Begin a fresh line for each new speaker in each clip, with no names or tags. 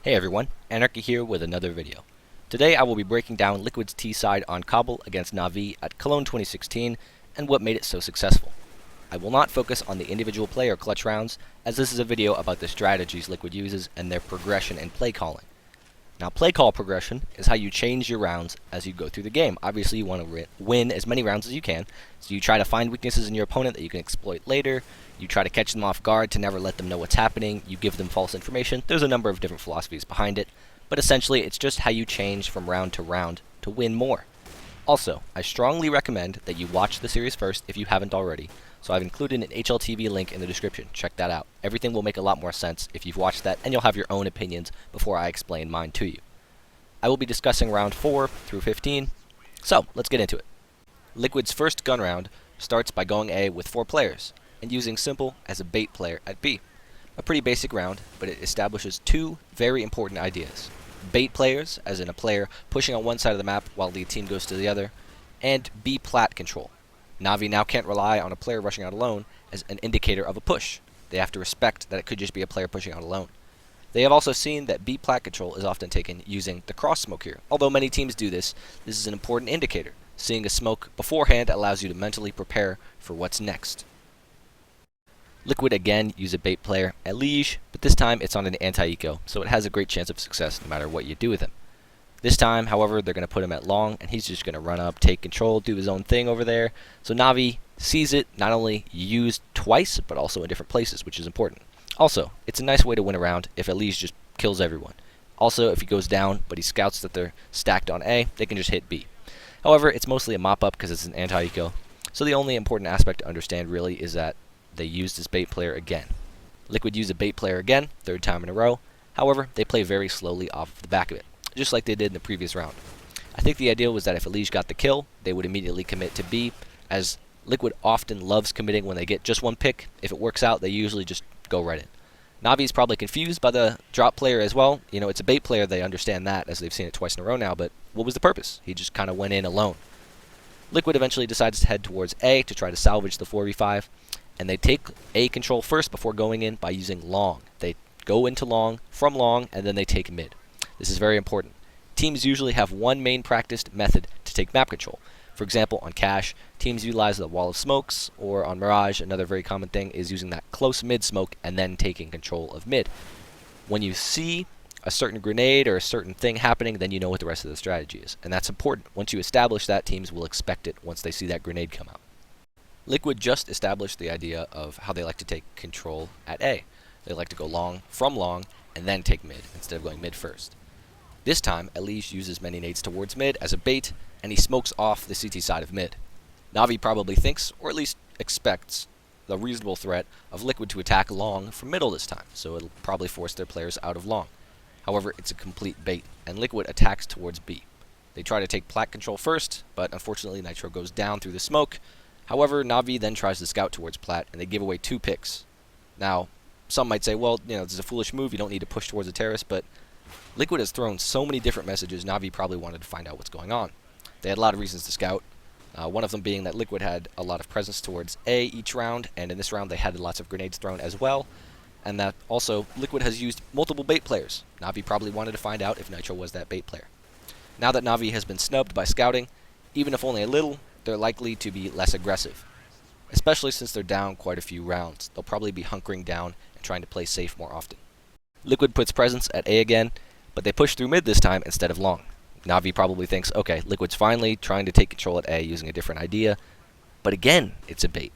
Hey everyone, Anarchy here with another video. Today I will be breaking down Liquid's T side on Cobble against NAVI at Cologne 2016 and what made it so successful. I will not focus on the individual play or clutch rounds, as this is a video about the strategies Liquid uses and their progression in play calling. Now, play call progression is how you change your rounds as you go through the game. Obviously, you want to win as many rounds as you can, so you try to find weaknesses in your opponent that you can exploit later. You try to catch them off guard to never let them know what's happening. You give them false information. There's a number of different philosophies behind it, but essentially, it's just how you change from round to win more. Also, I strongly recommend that you watch the series first if you haven't already, so I've included an HLTV link in the description. Check that out. Everything will make a lot more sense if you've watched that, and you'll have your own opinions before I explain mine to you. I will be discussing round 4 through 15, so let's get into it. Liquid's first gun round starts by going A with 4 players, and using Simple as a bait player at B. A pretty basic round, but it establishes 2 very important ideas. Bait players, as in a player pushing on one side of the map while the team goes to the other, and B plat control. NAVI now can't rely on a player rushing out alone as an indicator of a push. They have to respect that it could just be a player pushing out alone. They have also seen that B plat control is often taken using the cross smoke here. Although many teams do this, this is an important indicator. Seeing a smoke beforehand allows you to mentally prepare for what's next. Liquid again use a bait player at Liege, but this time it's on an anti-eco, so it has a great chance of success no matter what you do with him. This time, however, they're going to put him at long, and he's just going to run up, take control, do his own thing over there. So NAVI sees it not only used twice, but also in different places, which is important. Also, it's a nice way to win a round if Liege just kills everyone. Also, if he goes down, but he scouts that they're stacked on A, they can just hit B. However, it's mostly a mop-up because it's an anti-eco, so the only important aspect to understand really is that they used his bait player again. Liquid used a bait player again, 3rd time in a row. However, they play very slowly off the back of it, just like they did in the previous round. I think the idea was that if Liege got the kill, they would immediately commit to B, as Liquid often loves committing when they get just one pick. If it works out, they usually just go right in. NAVI's probably confused by the drop player as well. You know, it's a bait player, they understand that, as they've seen it twice in a row now, but what was the purpose? He just kind of went in alone. Liquid eventually decides to head towards A to try to salvage the 4v5, and they take A control first before going in by using long. They go into long, from long, and then they take mid. This is very important. Teams usually have one main practiced method to take map control. For example, on Cache, teams utilize the wall of smokes, or on Mirage, another very common thing is using that close mid smoke and then taking control of mid. When you see a certain grenade or a certain thing happening, then you know what the rest of the strategy is. And that's important. Once you establish that, teams will expect it once they see that grenade come out. Liquid just established the idea of how they like to take control at A. They like to go long, from long, and then take mid, instead of going mid first. This time, Liege uses many nades towards mid as a bait, and he smokes off the CT side of mid. NAVI probably thinks, or at least expects, the reasonable threat of Liquid to attack long from middle this time, so it'll probably force their players out of long. However, it's a complete bait, and Liquid attacks towards B. They try to take plat control first, but unfortunately Nitro goes down through the smoke. However, NAVI then tries to scout towards plat, and they give away 2 picks. Now, some might say, well, you know, this is a foolish move, you don't need to push towards the terrace, but Liquid has thrown so many different messages, NAVI probably wanted to find out what's going on. They had a lot of reasons to scout, one of them being that Liquid had a lot of presence towards A each round, and in this round they had lots of grenades thrown as well, and that also Liquid has used multiple bait players. NAVI probably wanted to find out if Nitro was that bait player. Now that NAVI has been snubbed by scouting, even if only a little, they're likely to be less aggressive, especially since they're down quite a few rounds. They'll probably be hunkering down and trying to play safe more often. Liquid puts presence at A again, but they push through mid this time instead of long. NAVI probably thinks, okay, Liquid's finally trying to take control at A using a different idea, but again, it's a bait.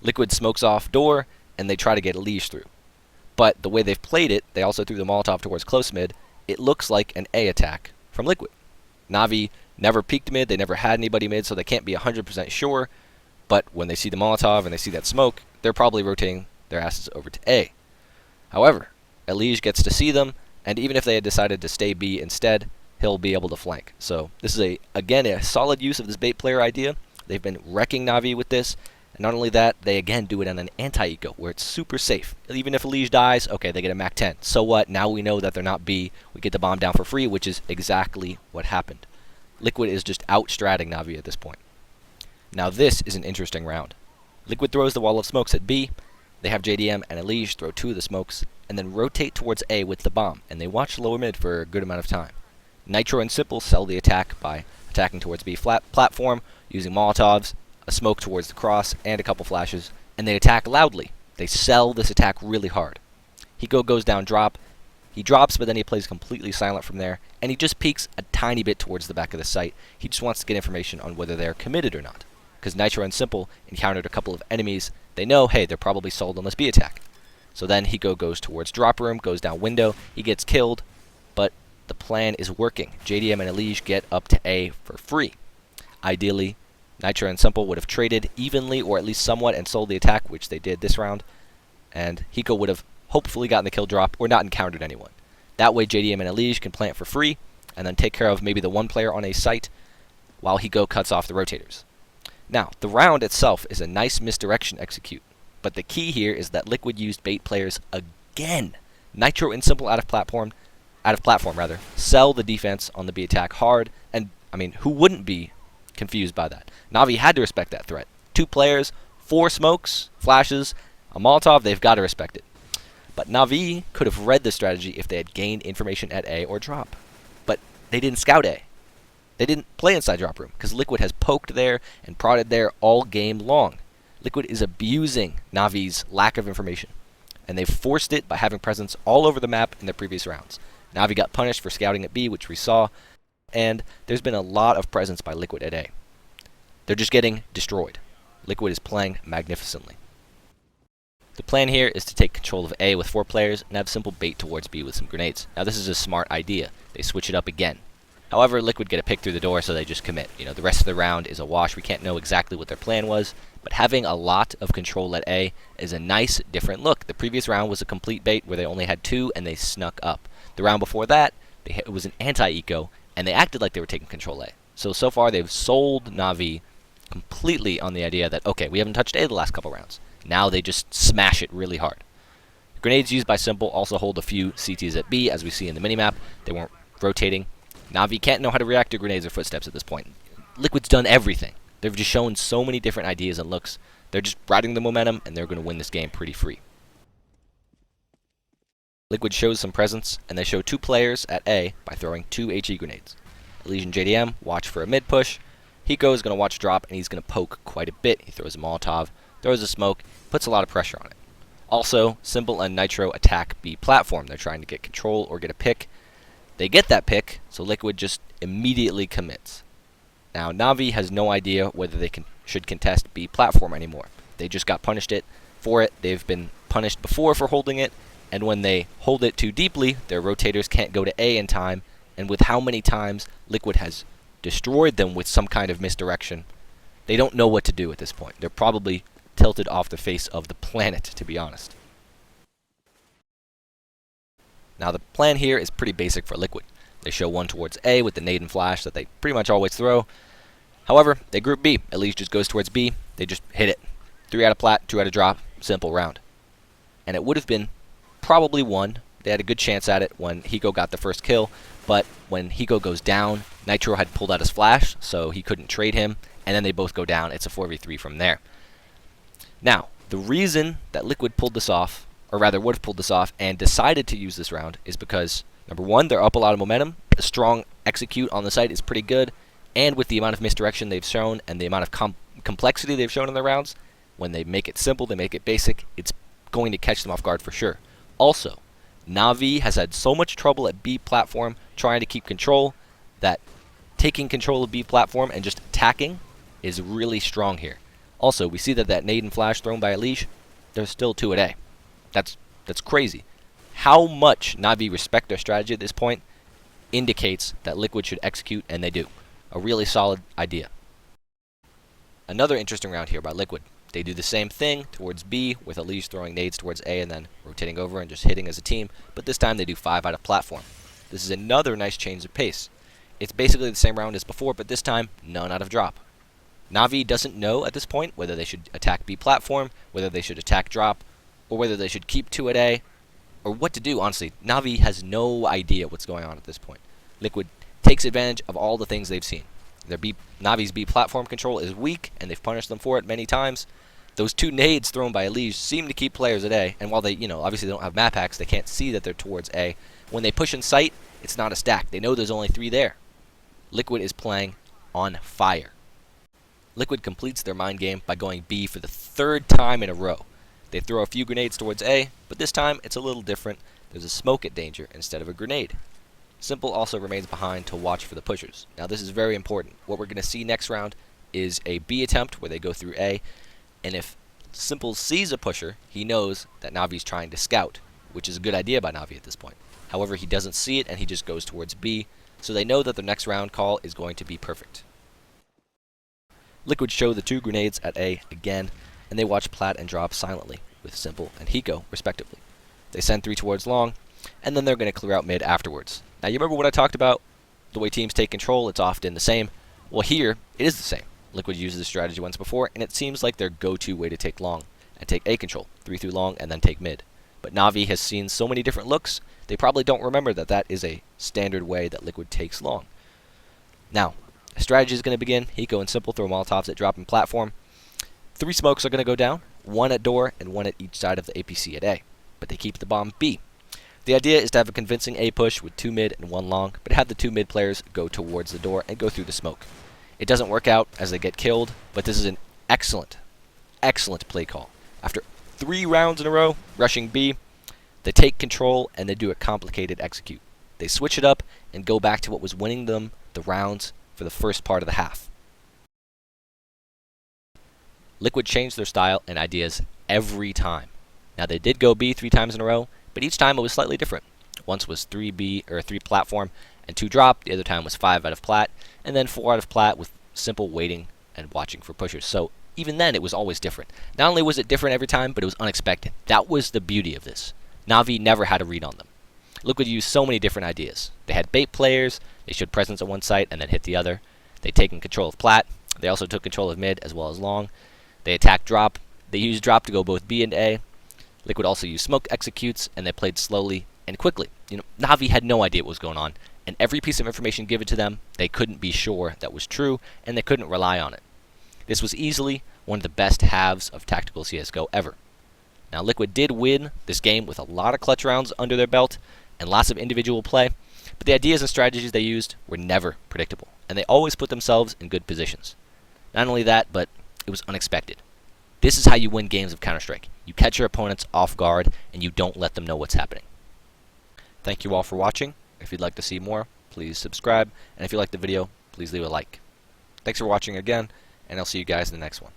Liquid smokes off door, and they try to get a Liege through. But the way they've played it, they also threw the Molotov towards close mid, it looks like an A attack from Liquid. NAVI never peeked mid, they never had anybody mid, so they can't be 100% sure, but when they see the Molotov and they see that smoke, they're probably rotating their asses over to A. However, Liege gets to see them, and even if they had decided to stay B instead, he'll be able to flank. So this is, again, a solid use of this bait player idea. They've been wrecking NAVI with this, and not only that, they again do it on an anti-eco, where it's super safe. Even if Liege dies, okay, they get a Mac 10. So what? Now we know that they're not B. We get the bomb down for free, which is exactly what happened. Liquid is just out-stratting NAVI at this point. Now this is an interesting round. Liquid throws the wall of smokes at B. They have JDM and Liege throw 2 of the smokes, and then rotate towards A with the bomb, and they watch lower mid for a good amount of time. Nitro and Simple sell the attack by attacking towards B platform, using Molotovs, a smoke towards the cross, and a couple flashes, and they attack loudly. They sell this attack really hard. Hiko goes down drop. He drops, but then he plays completely silent from there, and he just peeks a tiny bit towards the back of the site. He just wants to get information on whether they're committed or not. Because Nitro and Simple encountered a couple of enemies, they know, hey, they're probably sold on this B attack. So then Hiko goes towards drop room, goes down window, he gets killed, but the plan is working. JDM and Elige get up to A for free. Ideally, Nitro and Simple would have traded evenly or at least somewhat and sold the attack, which they did this round, and Hiko would have hopefully gotten the kill drop or not encountered anyone. That way JDM and Elige can plant for free and then take care of maybe the one player on a site while Hiko cuts off the rotators. Now, the round itself is a nice misdirection execute, but the key here is that Liquid used bait players again. Nitro and Simple out of platform, sell the defense on the B attack hard, and I mean, who wouldn't be confused by that? NAVI had to respect that threat. 2 players, 4 smokes, flashes, a Molotov, they've got to respect it. But NAVI could have read the strategy if they had gained information at A or drop. But they didn't scout A. They didn't play inside drop room, because Liquid has poked there and prodded there all game long. Liquid is abusing NAVI's lack of information, and they've forced it by having presence all over the map in the previous rounds. NAVI got punished for scouting at B, which we saw, and there's been a lot of presence by Liquid at A. They're just getting destroyed. Liquid is playing magnificently. The plan here is to take control of A with 4 players and have Simple bait towards B with some grenades. Now this is a smart idea. They switch it up again. However, Liquid get a pick through the door, so they just commit. You know, the rest of the round is a wash. We can't know exactly what their plan was, but having a lot of control at A is a nice, different look. The previous round was a complete bait where they only had 2 and they snuck up. The round before that, it was an anti-eco, and they acted like they were taking control A. So far they've sold NAVI completely on the idea that, okay, we haven't touched A the last couple rounds. Now they just smash it really hard. Grenades used by Simple also hold a few CTs at B, as we see in the minimap. They weren't rotating. NAVI can't know how to react to grenades or footsteps at this point. Liquid's done everything. They've just shown so many different ideas and looks. They're just riding the momentum, and they're going to win this game pretty free. Liquid shows some presence, and they show 2 players at A by throwing 2 HE grenades. Elige and JDM watch for a mid push. Hiko is going to watch drop, and he's going to poke quite a bit. He throws a Molotov, throws a smoke, puts a lot of pressure on it. Also, Simple and Nitro attack B platform. They're trying to get control or get a pick. They get that pick, so Liquid just immediately commits. Now, NAVI has no idea whether they should contest B platform anymore. They just got punished for it. They've been punished before for holding it, and when they hold it too deeply, their rotators can't go to A in time, and with how many times Liquid has destroyed them with some kind of misdirection, they don't know what to do at this point. They're probably tilted off the face of the planet, to be honest. Now the plan here is pretty basic for Liquid. They show 1 towards A with the nade and flash that they pretty much always throw. However, they group B. Elige just goes towards B. They just hit it. 3 out of plat, 2 out of drop. Simple round. And it would have been probably won. They had a good chance at it when Hiko got the first kill, but when Hiko goes down, Nitro had pulled out his flash, so he couldn't trade him, and then they both go down. It's a 4v3 from there. Now, the reason that Liquid pulled this off, or rather would have pulled this off, and decided to use this round is because, number 1, they're up a lot of momentum, a strong execute on the site is pretty good, and with the amount of misdirection they've shown and the amount of complexity they've shown in their rounds, when they make it simple, they make it basic, it's going to catch them off guard for sure. Also, NAVI has had so much trouble at B platform trying to keep control that taking control of B platform and just attacking is really strong here. Also, we see that nade and flash thrown by Elige, there's still 2 at A. That's crazy. How much NAVI respect their strategy at this point indicates that Liquid should execute, and they do. A really solid idea. Another interesting round here by Liquid. They do the same thing towards B, with Elige throwing nades towards A and then rotating over and just hitting as a team, but this time they do 5 out of platform. This is another nice change of pace. It's basically the same round as before, but this time, none out of drop. NAVI doesn't know at this point whether they should attack B platform, whether they should attack drop, or whether they should keep 2 at A, or what to do, honestly. NAVI has no idea what's going on at this point. Liquid takes advantage of all the things they've seen. NAVI's B platform control is weak, and they've punished them for it many times. Those two nades thrown by Elige seem to keep players at A, and while they, obviously they don't have map hacks, they can't see that they're towards A. When they push in sight, it's not a stack. They know there's only 3 there. Liquid is playing on fire. Liquid completes their mind game by going B for the 3rd time in a row. They throw a few grenades towards A, but this time it's a little different. There's a smoke at danger instead of a grenade. Simple also remains behind to watch for the pushers. Now this is very important. What we're going to see next round is a B attempt where they go through A, and if Simple sees a pusher, he knows that Navi's trying to scout, which is a good idea by Navi at this point. However, he doesn't see it and he just goes towards B, so they know that the next round call is going to be perfect. Liquid show the 2 grenades at A again, and they watch plat and drop silently, with Simple and Hiko, respectively. They send 3 towards long, and then they're going to clear out mid afterwards. Now you remember what I talked about? The way teams take control, it's often the same. Well here, it is the same. Liquid used this strategy once before, and it seems like their go-to way to take long, and take A control, 3 through long, and then take mid. But Navi has seen so many different looks, they probably don't remember that that is a standard way that Liquid takes long. Now, the strategy is going to begin. Hiko and Simple throw Molotovs at drop and platform. 3 smokes are going to go down, 1 at door and 1 at each side of the APC at A. But they keep the bomb B. The idea is to have a convincing A push with 2 mid and 1 long, but have the 2 mid players go towards the door and go through the smoke. It doesn't work out as they get killed, but this is an excellent, excellent play call. After 3 rounds in a row, rushing B, they take control and they do a complicated execute. They switch it up and go back to what was winning them the rounds for the first part of the half. Liquid changed their style and ideas every time. Now they did go B 3 times in a row, but each time it was slightly different. Once was 3 B or 3 platform and 2 drop, the other time was 5 out of plat, and then 4 out of plat with Simple waiting and watching for pushers. So even then it was always different. Not only was it different every time, but it was unexpected. That was the beauty of this. Navi never had a read on them. Liquid used so many different ideas. They had bait players, they showed presence at one site and then hit the other. They'd taken control of plat, they also took control of mid as well as long. They attacked drop, they used drop to go both B and A. Liquid also used smoke executes, and they played slowly and quickly. Navi had no idea what was going on, and every piece of information given to them, they couldn't be sure that was true, and they couldn't rely on it. This was easily one of the best halves of tactical CSGO ever. Now Liquid did win this game with a lot of clutch rounds under their belt, and lots of individual play, but the ideas and strategies they used were never predictable, and they always put themselves in good positions. Not only that, but it was unexpected. This is how you win games of Counter-Strike. You catch your opponents off guard, and you don't let them know what's happening. Thank you all for watching. If you'd like to see more, please subscribe, and if you liked the video, please leave a like. Thanks for watching again, and I'll see you guys in the next one.